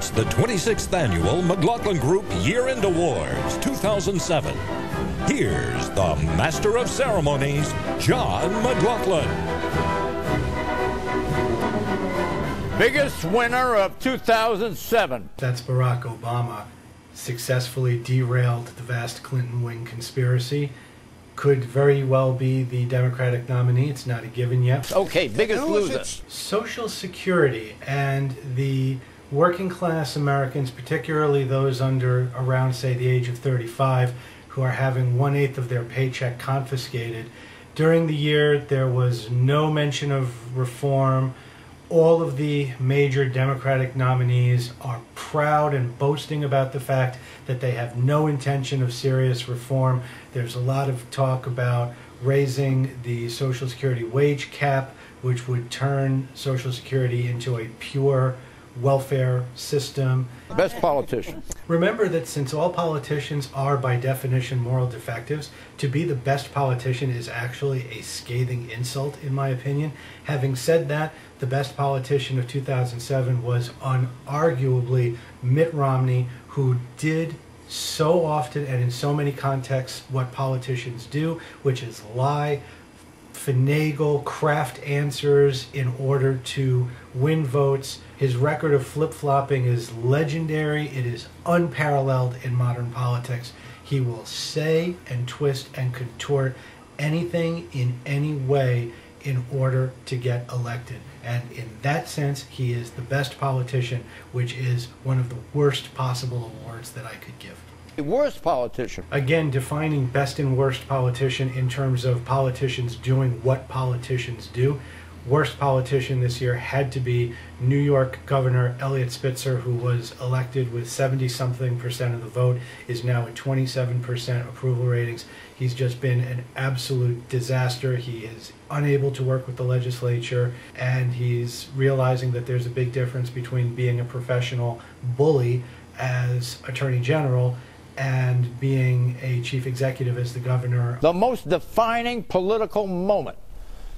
It's the 26th Annual McLaughlin Group Year-End Awards 2007. Here's the Master of Ceremonies, John McLaughlin. Biggest winner of 2007. That's Barack Obama. Successfully derailed the vast Clinton wing conspiracy. Could very well be the Democratic nominee. It's not a given yet. Okay, biggest loser. Social Security and the working class Americans, particularly those around, say, the age of 35, who are having 1/8 of their paycheck confiscated. During the year, there was no mention of reform. All of the major Democratic nominees are proud and boasting about the fact that they have no intention of serious reform. There's a lot of talk about raising the Social Security wage cap, which would turn Social Security into a pure welfare system. Best politician. Remember that since all politicians are by definition moral defectives, to be the best politician is actually a scathing insult, in my opinion. Having said that, the best politician of 2007 was unarguably Mitt Romney, who did so often and in so many contexts what politicians do, which is lie, finagle, craft answers in order to win votes. His record of flip-flopping is legendary. It is unparalleled in modern politics. He will say and twist and contort anything in any way in order to get elected. And in that sense, he is the best politician, which is one of the worst possible awards that I could give. The worst politician. Again, defining best and worst politician in terms of politicians doing what politicians do. Worst politician this year had to be New York Governor Eliot Spitzer, who was elected with 70-something% of the vote, is now at 27% approval ratings. He's just been an absolute disaster. He is unable to work with the legislature, and he's realizing that there's a big difference between being a professional bully as Attorney General and being a chief executive as the governor. The most defining political moment.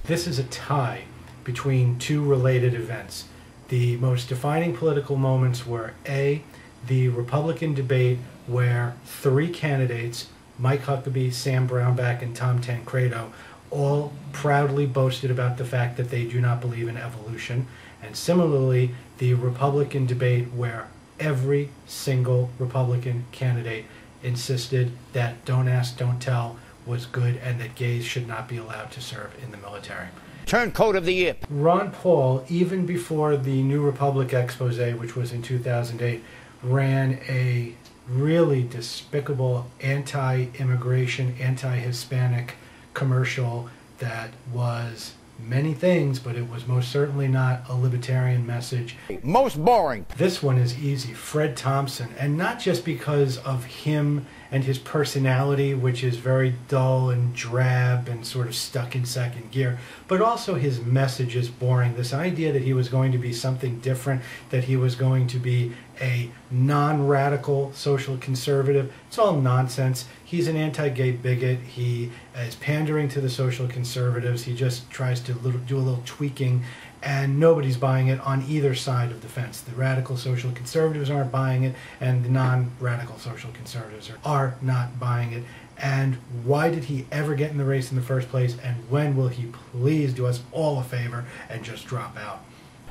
This is a tie between two related events. The most defining political moments were A, the Republican debate where three candidates, Mike Huckabee, Sam Brownback, and Tom Tancredo, all proudly boasted about the fact that they do not believe in evolution. And similarly, the Republican debate where every single Republican candidate insisted that don't ask, don't tell was good and that gays should not be allowed to serve in the military. Turncoat of the year. Ron Paul, even before the New Republic expose, which was in 2008, ran a really despicable anti-immigration, anti-Hispanic commercial that was many things, but it was most certainly not a libertarian message. Most boring. This one is easy. Fred Thompson, and not just because of him and his personality, which is very dull and drab and sort of stuck in second gear, but also his message is boring. This idea that he was going to be something different, that he was going to be a non-radical social conservative, it's all nonsense. He's an anti-gay bigot. He is pandering to the social conservatives. He just tries to do a little tweaking, and nobody's buying it on either side of the fence. The radical social conservatives aren't buying it, and the non-radical social conservatives are not buying it. And why did he ever get in the race in the first place, and when will he please do us all a favor and just drop out?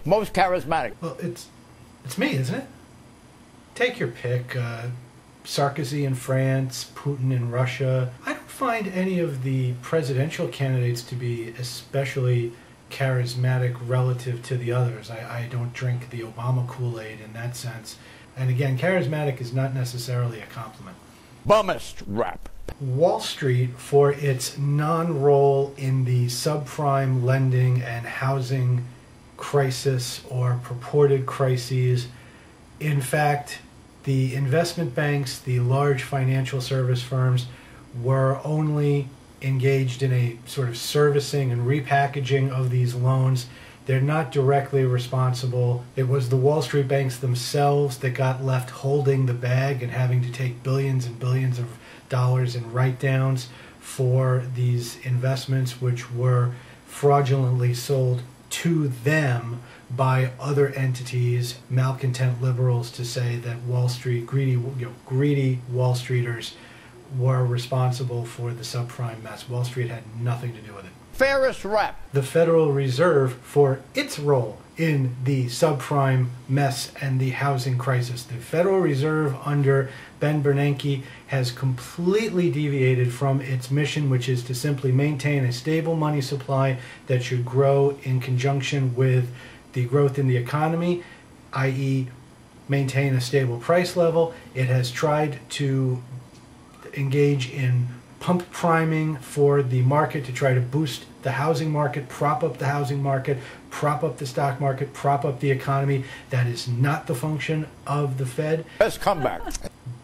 Most charismatic. Well, it's me, isn't it? Take your pick. Sarkozy in France, Putin in Russia. I don't find any of the presidential candidates to be especially charismatic relative to the others. I don't drink the Obama Kool-Aid in that sense. And again, charismatic is not necessarily a compliment. Bummest Rap. Wall Street, for its non-role in the subprime lending and housing crisis or purported crises. In fact, the investment banks, the large financial service firms, were only engaged in a sort of servicing and repackaging of these loans. They're not directly responsible. It was the Wall Street banks themselves that got left holding the bag and having to take billions and billions of dollars in write-downs for these investments, which were fraudulently sold to them by other entities, malcontent liberals, to say that Wall Street, greedy Wall Streeters were responsible for the subprime mess. Wall Street had nothing to do with it. Fairest Rap. The Federal Reserve for its role in the subprime mess and the housing crisis. The Federal Reserve under Ben Bernanke has completely deviated from its mission, which is to simply maintain a stable money supply that should grow in conjunction with the growth in the economy, i.e. maintain a stable price level. It has tried to engage in pump priming for the market to try to boost the housing market, prop up the housing market, prop up the stock market, prop up the economy. That is not the function of the Fed. Best comeback.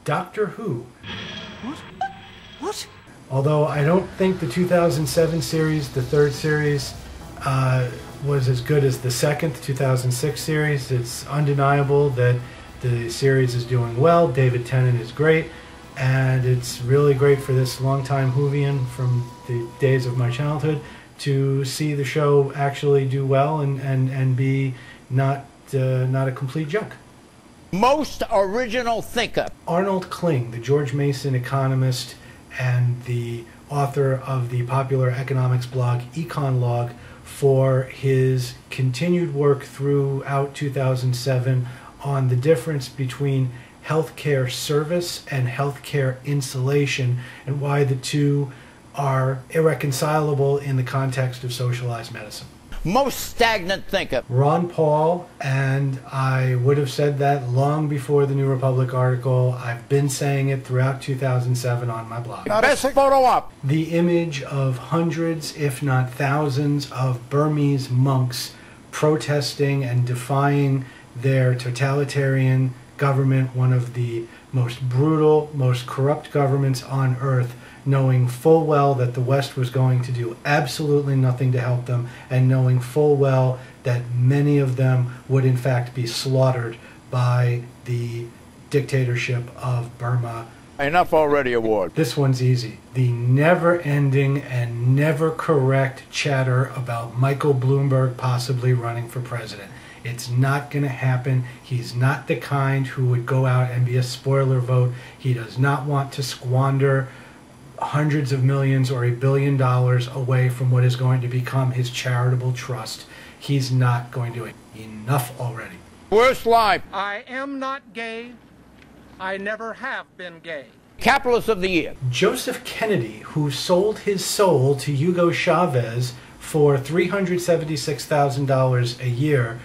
Doctor Who. What? Although I don't think the 2007 series, the third series, was as good as the second, the 2006 series. It's undeniable that the series is doing well. David Tennant is great. And it's really great for this longtime Whovian from the days of my childhood to see the show actually do well and be not a complete joke. Most original thinker. Arnold Kling, the George Mason economist and the author of the popular economics blog Econlog, for his continued work throughout 2007 on the difference between healthcare service and healthcare insulation, and why the two are irreconcilable in the context of socialized medicine. Most stagnant thinker. Ron Paul, and I would have said that long before the New Republic article. I've been saying it throughout 2007 on my blog. Best photo op. The image of hundreds, if not thousands, of Burmese monks protesting and defying their totalitarian government, one of the most brutal, most corrupt governments on earth, knowing full well that the West was going to do absolutely nothing to help them, and knowing full well that many of them would in fact be slaughtered by the dictatorship of Burma. Enough already award. This one's easy. The never-ending and never-correct chatter about Michael Bloomberg possibly running for president. It's not going to happen. He's not the kind who would go out and be a spoiler vote. He does not want to squander hundreds of millions or $1 billion away from what is going to become his charitable trust. He's not going to do it. Enough already. Worst lie. I am not gay. I never have been gay. Capitalist of the year. Joseph Kennedy, who sold his soul to Hugo Chavez for $376,000 a year,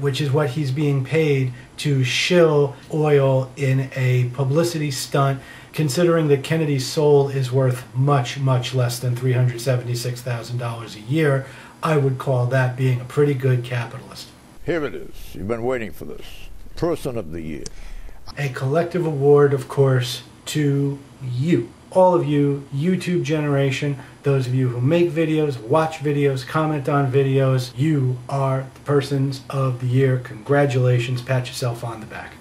which is what he's being paid to shill oil in a publicity stunt, considering that Kennedy's soul is worth much, much less than $376,000 a year. I would call that being a pretty good capitalist. Here it is. You've been waiting for this. Person of the year. A collective award, of course, to you. All of you, YouTube generation, those of you who make videos, watch videos, comment on videos, you are the persons of the year. Congratulations, pat yourself on the back.